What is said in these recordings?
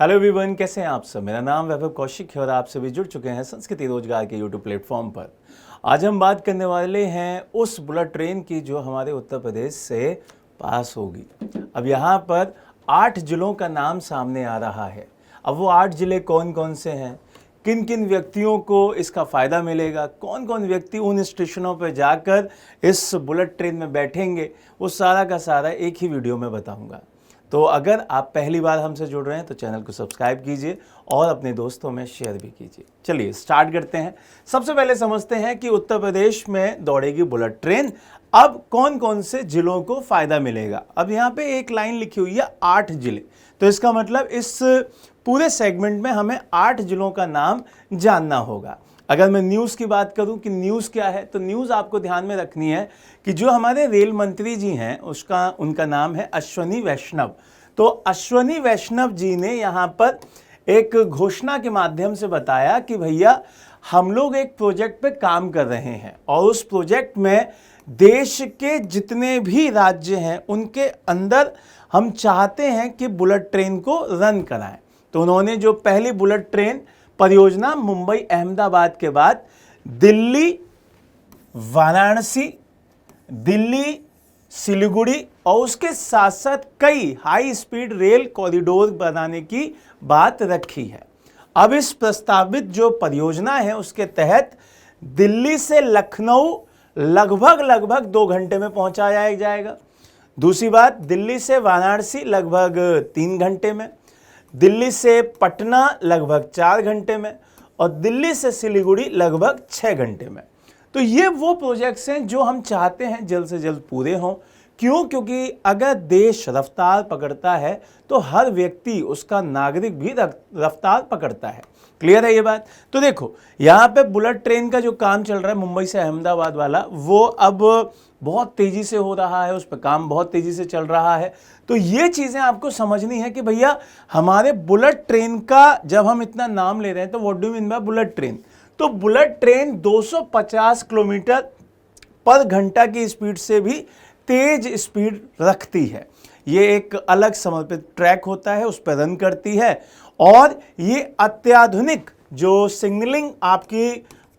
Hello everyone, कैसे हैं आप सब। मेरा नाम वैभव कौशिक है और आप सभी जुड़ चुके हैं संस्कृति रोजगार के यूट्यूब प्लेटफॉर्म पर। आज हम बात करने वाले हैं उस बुलेट ट्रेन की जो हमारे उत्तर प्रदेश से पास होगी। अब यहाँ पर 8 जिलों का नाम सामने आ रहा है। अब वो 8 जिले कौन कौन से हैं, किन किन व्यक्तियों को इसका फ़ायदा मिलेगा, कौन कौन व्यक्ति उन स्टेशनों पर जाकर इस बुलेट ट्रेन में बैठेंगे, वो सारा का सारा एक ही वीडियो में बताऊंगा। तो अगर आप पहली बार हमसे जुड़ रहे हैं तो चैनल को सब्सक्राइब कीजिए और अपने दोस्तों में शेयर भी कीजिए। चलिए स्टार्ट करते हैं। सबसे पहले समझते हैं कि उत्तर प्रदेश में दौड़ेगी बुलेट ट्रेन। अब कौन कौन से जिलों को फ़ायदा मिलेगा। अब यहाँ पे एक लाइन लिखी हुई है 8 जिले, तो इसका मतलब इस पूरे सेगमेंट में हमें 8 जिलों का नाम जानना होगा। अगर मैं न्यूज़ की बात करूं कि न्यूज़ क्या है, तो न्यूज़ आपको ध्यान में रखनी है कि जो हमारे रेल मंत्री जी हैं उनका नाम है अश्वनी वैष्णव। तो अश्वनी वैष्णव जी ने यहाँ पर एक घोषणा के माध्यम से बताया कि भैया हम लोग एक प्रोजेक्ट पे काम कर रहे हैं और उस प्रोजेक्ट में देश के जितने भी राज्य हैं उनके अंदर हम चाहते हैं कि बुलेट ट्रेन को रन कराएं। तो उन्होंने जो पहली बुलेट ट्रेन परियोजना मुंबई अहमदाबाद के बाद दिल्ली वाराणसी, दिल्ली सिलीगुड़ी और उसके साथ साथ कई हाई स्पीड रेल कॉरिडोर बनाने की बात रखी है। अब इस प्रस्तावित जो परियोजना है उसके तहत दिल्ली से लखनऊ लगभग 2 घंटे में पहुंचाया जाएगा। दूसरी बात, दिल्ली से वाराणसी लगभग 3 घंटे में, दिल्ली से पटना लगभग 4 घंटे में और दिल्ली से सिलीगुड़ी लगभग 6 घंटे में। तो ये वो प्रोजेक्ट्स हैं जो हम चाहते हैं जल्द से जल्द पूरे हों। क्यों? क्योंकि अगर देश रफ्तार पकड़ता है तो हर व्यक्ति, उसका नागरिक भी रफ्तार पकड़ता है। क्लियर है ये बात? तो देखो यहाँ पे बुलेट ट्रेन का जो काम चल रहा है मुंबई से अहमदाबाद वाला, वो अब बहुत तेज़ी से हो रहा है, उस पर काम बहुत तेज़ी से चल रहा है। तो ये चीज़ें आपको समझनी है कि भैया हमारे बुलेट ट्रेन का जब हम इतना नाम ले रहे हैं तो what do mean by bullet train. तो बुलेट ट्रेन 250 किलोमीटर पर घंटा की स्पीड से भी तेज स्पीड रखती है। ये एक अलग समर्पित ट्रैक होता है, उस पर रन करती है और ये अत्याधुनिक जो सिग्नलिंग आपकी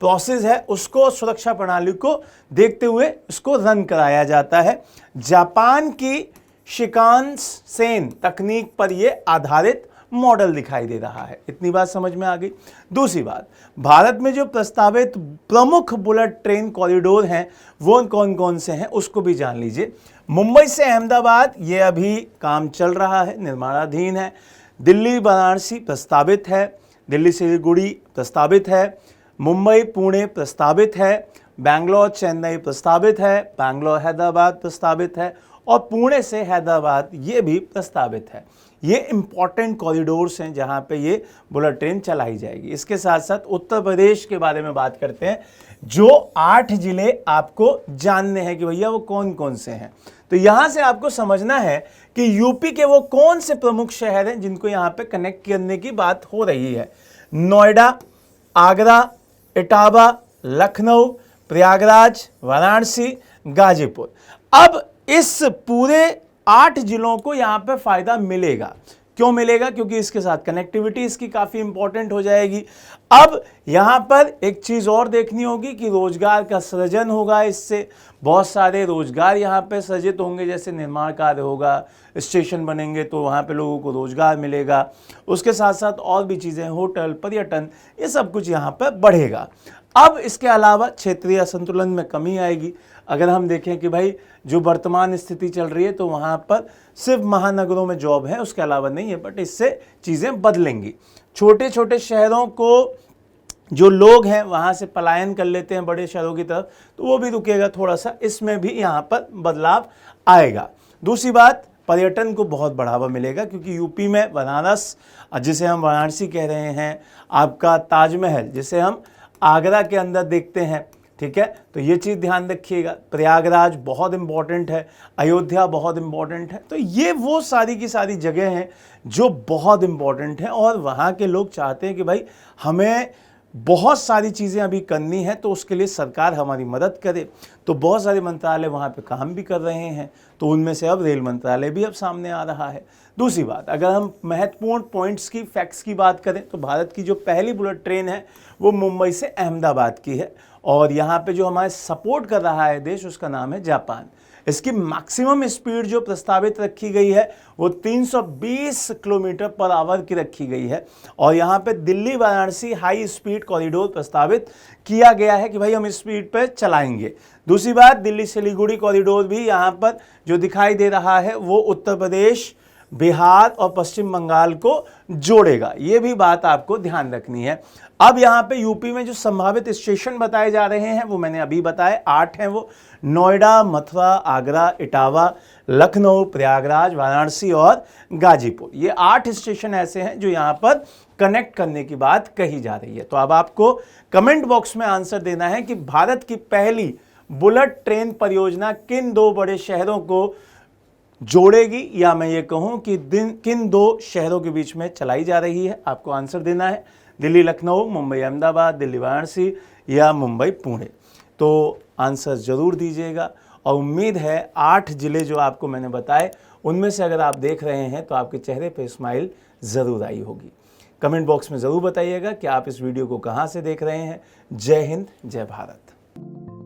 प्रोसेस है उसको, सुरक्षा प्रणाली को देखते हुए इसको रन कराया जाता है। जापान की शिकानसेन तकनीक पर यह आधारित मॉडल दिखाई दे रहा है। इतनी बात समझ में आ गई। दूसरी बात, भारत में जो प्रस्तावित प्रमुख बुलेट ट्रेन कॉरिडोर हैं वो कौन कौन से हैं उसको भी जान लीजिए। मुंबई से अहमदाबाद ये अभी काम चल रहा है, निर्माणाधीन है। दिल्ली वाराणसी प्रस्तावित है, दिल्ली सिलीगुड़ी प्रस्तावित है, मुंबई पुणे प्रस्तावित है, बैंगलोर चेन्नई प्रस्तावित है, बैंगलोर हैदराबाद प्रस्तावित है और पुणे से हैदराबाद ये भी प्रस्तावित है। ये इंपॉर्टेंट कॉरिडोर्स हैं जहाँ पे ये बुलेट ट्रेन चलाई जाएगी। इसके साथ साथ उत्तर प्रदेश के बारे में बात करते हैं। जो 8 जिले आपको जानने हैं कि भैया वो कौन कौन से हैं। तो यहाँ से आपको समझना है कि यूपी के वो कौन से प्रमुख शहर हैं जिनको यहाँ पे कनेक्ट करने की बात हो रही है। नोएडा, आगरा, इटावा, लखनऊ, प्रयागराज, वाराणसी, गाजीपुर। अब इस पूरे 8 जिलों को यहाँ पे फायदा मिलेगा। क्यों मिलेगा? क्योंकि इसके साथ कनेक्टिविटी इसकी काफ़ी इंपॉर्टेंट हो जाएगी। अब यहाँ पर एक चीज़ और देखनी होगी कि रोजगार का सृजन होगा। इससे बहुत सारे रोजगार यहाँ पे सृजित होंगे, जैसे निर्माण कार्य होगा, स्टेशन बनेंगे तो वहाँ पे लोगों को रोजगार मिलेगा। उसके साथ साथ और भी चीज़ें, होटल, पर्यटन, ये सब कुछ यहाँ पर बढ़ेगा। अब इसके अलावा क्षेत्रीय संतुलन में कमी आएगी। अगर हम देखें कि भाई जो वर्तमान स्थिति चल रही है तो वहाँ पर सिर्फ महानगरों में जॉब है, उसके अलावा नहीं है, बट इससे चीज़ें बदलेंगी। छोटे छोटे शहरों को जो लोग हैं वहाँ से पलायन कर लेते हैं बड़े शहरों की तरफ, तो वो भी रुकेगा थोड़ा सा, इसमें भी यहाँ पर बदलाव आएगा। दूसरी बात, पर्यटन को बहुत बढ़ावा मिलेगा क्योंकि यूपी में बनारस जिसे हम वाराणसी कह रहे हैं, आपका ताजमहल जिसे हम आगरा के अंदर देखते हैं, ठीक है, तो ये चीज़ ध्यान रखिएगा। प्रयागराज बहुत इंपॉर्टेंट है, अयोध्या बहुत इंपॉर्टेंट है। तो ये वो सारी की सारी जगह हैं जो बहुत इंपॉर्टेंट हैं और वहाँ के लोग चाहते हैं कि भाई हमें बहुत सारी चीज़ें अभी करनी है तो उसके लिए सरकार हमारी मदद करे। तो बहुत सारे मंत्रालय वहाँ पे काम भी कर रहे हैं। तो उनमें से अब रेल मंत्रालय भी अब सामने आ रहा है। दूसरी बात, अगर हम महत्वपूर्ण पॉइंट्स की, फैक्ट्स की बात करें तो भारत की जो पहली बुलेट ट्रेन है वो मुंबई से अहमदाबाद की है, और यहाँ पे जो हमारे सपोर्ट कर रहा है देश, उसका नाम है जापान। इसकी मैक्सिमम स्पीड जो प्रस्तावित रखी गई है वो 320 किलोमीटर पर आवर की रखी गई है, और यहाँ पे Delhi Varanasi high speed corridor प्रस्तावित किया गया है कि भाई हम स्पीड पर चलाएंगे। दूसरी बात, दिल्ली सिलीगुड़ी कॉरिडोर भी यहाँ पर जो दिखाई दे रहा है वो उत्तर प्रदेश, बिहार और पश्चिम बंगाल को जोड़ेगा। ये भी बात आपको ध्यान रखनी है। अब यहाँ पे यूपी में जो संभावित स्टेशन बताए जा रहे हैं वो मैंने अभी बताए, 8 हैं वो। नोएडा, मथुरा, आगरा, इटावा, लखनऊ, प्रयागराज, वाराणसी और गाजीपुर। ये 8 स्टेशन ऐसे हैं जो यहाँ पर कनेक्ट करने की बात कही जा रही है। तो अब आपको कमेंट बॉक्स में आंसर देना है कि भारत की पहली बुलेट ट्रेन परियोजना किन 2 बड़े शहरों को जोड़ेगी, या मैं ये कहूं कि किन 2 शहरों के बीच में चलाई जा रही है। आपको आंसर देना है, दिल्ली लखनऊ, मुंबई अहमदाबाद, दिल्ली वाराणसी या मुंबई पुणे। तो आंसर ज़रूर दीजिएगा, और उम्मीद है 8 ज़िले जो आपको मैंने बताए उनमें से अगर आप देख रहे हैं तो आपके चेहरे पे स्माइल ज़रूर आई होगी। कमेंट बॉक्स में ज़रूर बताइएगा कि आप इस वीडियो को कहाँ से देख रहे हैं। जय हिंद, जय भारत।